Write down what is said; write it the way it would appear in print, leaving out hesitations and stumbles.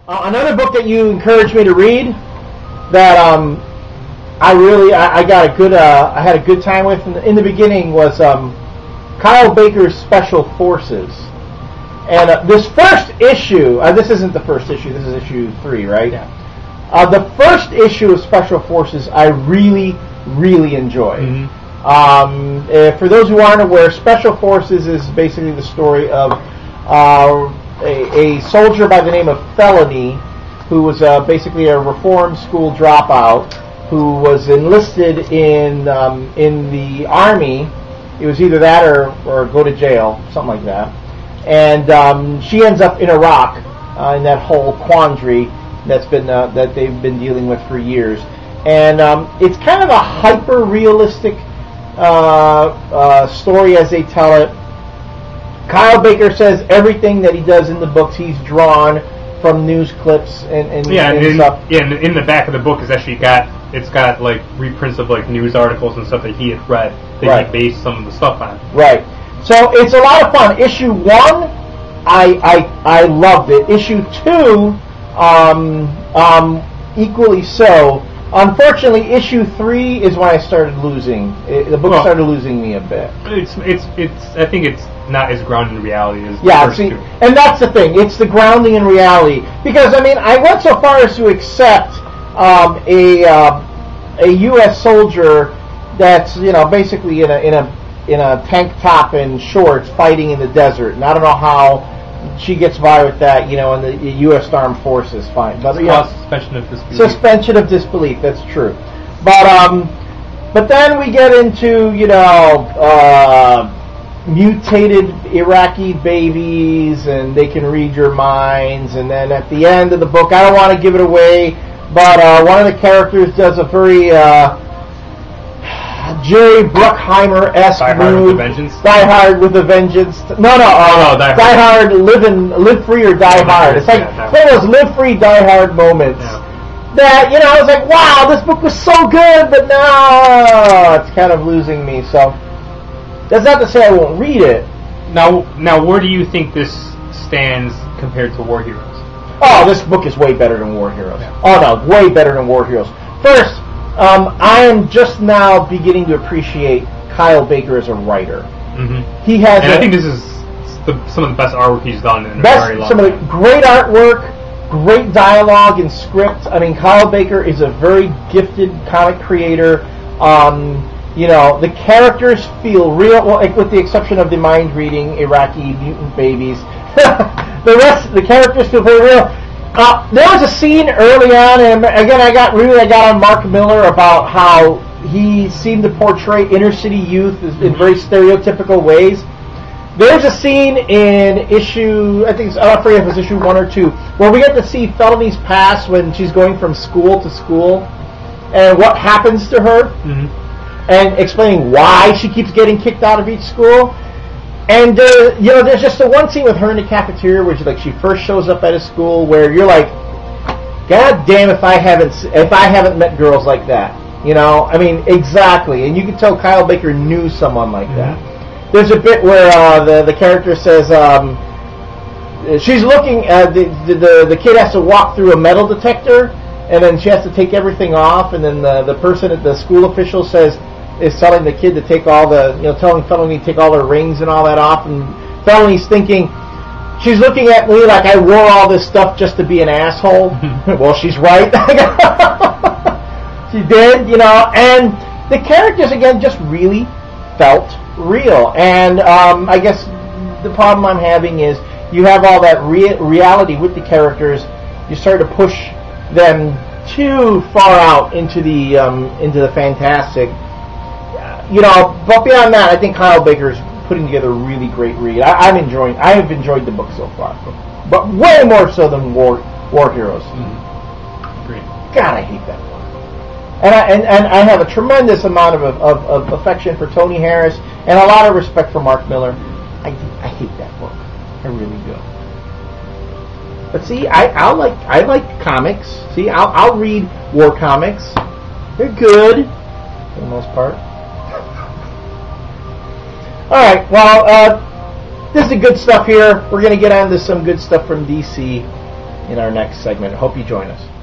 Another book that you encouraged me to read that I got a good I had a good time with in the beginning was Kyle Baker's Special Forces. And this first issue, this isn't the first issue, this is issue 3, right? Yeah. The first issue of Special Forces I really, really enjoyed. Mm-hmm. For those who aren't aware, Special Forces is basically the story of a soldier by the name of Felony, who was basically a reform school dropout, who was enlisted in the army. It was either that or go to jail, something like that. And she ends up in Iraq in that whole quandary that's been that they've been dealing with for years. And it's kind of a hyper-realistic story as they tell it. Kyle Baker says everything that he does in the books he's drawn from news clips and stuff. Yeah, and in the back of the book is actually got like reprints of like news articles and stuff that he had read that he based some of the stuff on. Right. So it's a lot of fun. Issue 1, I loved it. Issue 2, equally so. Unfortunately, issue 3 is when I started losing. The book started losing me a bit. I think it's not as grounded in reality as the first two. And that's the thing. It's the grounding in reality. Because I mean, I went so far as to accept a U.S. soldier that's basically in a tank top and shorts fighting in the desert. And I don't know how she gets by with that, in the U.S. Armed Forces, fine. But suspension of disbelief. Suspension of disbelief, that's true. But then we get into, mutated Iraqi babies, and they can read your minds. And then at the end of the book, I don't want to give it away, but one of the characters does a very Jerry Bruckheimer-esque move. Die Hard with a Vengeance. No, Die Hard, live free or die hard. It's like one of those live free, die hard moments. Yeah. That, I was like, wow, this book was so good, but now it's kind of losing me. So that's not to say I won't read it. Now, where do you think this stands compared to War Heroes? Oh, this book is way better than War Heroes. Yeah. Oh no, way better than War Heroes. First, I am just now beginning to appreciate Kyle Baker as a writer. Mm-hmm. He has, and I think this is some of the best artwork he's done in a very long time. Some of the great artwork, great dialogue and script. I mean, Kyle Baker is a very gifted comic creator. The characters feel real, well, with the exception of the mind-reading Iraqi mutant babies. The rest, the characters feel very real. There was a scene early on, and again, I got on Mark Miller about how he seemed to portray inner city youth in very stereotypical ways. There's a scene in issue, I don't forget if it was issue 1 or 2, where we get to see Felony's past when she's going from school to school, and what happens to her, and explaining why she keeps getting kicked out of each school. And there's just the one scene with her in the cafeteria where she first shows up at a school where you're like, God damn, if I haven't met girls like that, I mean, exactly. And you can tell Kyle Baker knew someone like that. There's a bit where the character says she's looking at the kid has to walk through a metal detector, and then she has to take everything off, and then the person at the school official is telling the kid to take all telling Felony to take all her rings and all that off, and Felony's thinking, she's looking at me like I wore all this stuff just to be an asshole. Well, she's right. She did, and the characters, again, just really felt real. And I guess the problem I'm having is you have all that reality with the characters. You start to push them too far out into the fantastic. But beyond that, I think Kyle Baker's putting together a really great read. I have enjoyed the book so far, but way more so than War Heroes. Great. God, I hate that book. And I have a tremendous amount of affection for Tony Harris and a lot of respect for Mark Miller. I hate that book. I really do. But see, I like comics. See, I'll read war comics. They're good for the most part. Alright, well, this is the good stuff here. We're going to get on to some good stuff from DC. in our next segment. Hope you join us.